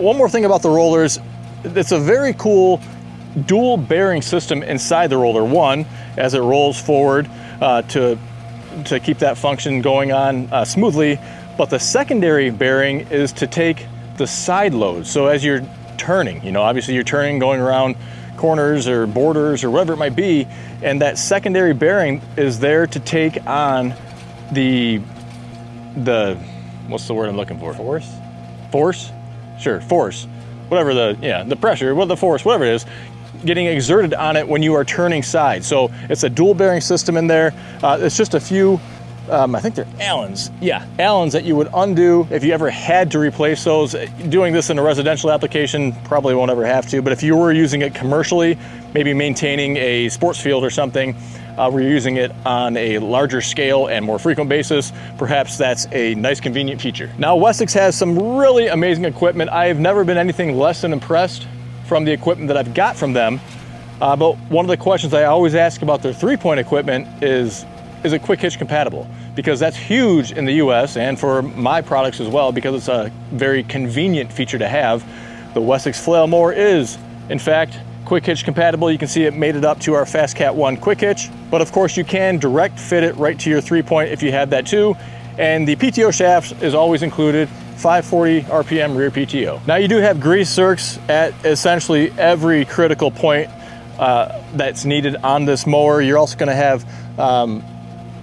One more thing about the rollers, it's a very cool dual bearing system inside the roller. One, as it rolls forward to keep that function going on smoothly, but the secondary bearing is to take the side load. So as you're turning, you know, obviously you're turning, going around corners or borders or whatever it might be, and that secondary bearing is there to take on the what's the word I'm looking for? Force? Sure, force. Whatever the pressure, the force, whatever it is, getting exerted on it when you are turning sides. So it's a dual bearing system in there. It's just a few, I think they're Allens. Yeah, Allens that you would undo if you ever had to replace those. Doing this in a residential application, probably won't ever have to, but if you were using it commercially, maybe maintaining a sports field or something, where you're using it on a larger scale and more frequent basis, perhaps that's a nice convenient feature. Now, Wessex has some really amazing equipment. I've never been anything less than impressed from the equipment that I've got from them. But one of the questions I always ask about their 3-point equipment is it quick hitch compatible? Because that's huge in the US and for my products as well, because it's a very convenient feature to have. The Wessex flail mower is, in fact, quick hitch compatible. You can see it made it up to our Fast Cat 1 quick hitch, but of course you can direct fit it right to your 3-point if you have that too. And the PTO shaft is always included, 540 RPM rear PTO. Now you do have grease zerks at essentially every critical point that's needed on this mower. You're also gonna have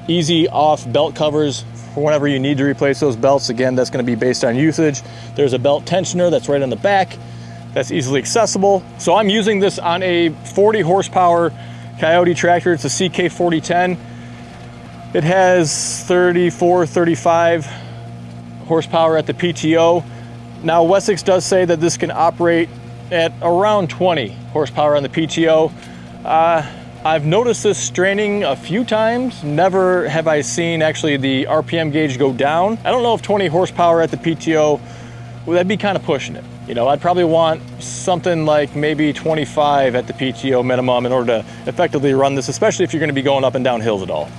easy off belt covers for whenever you need to replace those belts. Again, that's gonna be based on usage. There's a belt tensioner that's right on the back. That's easily accessible. So I'm using this on a 40 horsepower Coyote tractor. It's a CK4010. It has 34, 35 horsepower at the PTO. Now Wessex does say that this can operate at around 20 horsepower on the PTO. I've noticed this straining a few times. Never have I seen actually the RPM gauge go down. I don't know if 20 horsepower at the PTO, well, that'd be kind of pushing it. You know, I'd probably want something like maybe 25 at the PTO minimum in order to effectively run this, especially if you're going to be going up and down hills at all.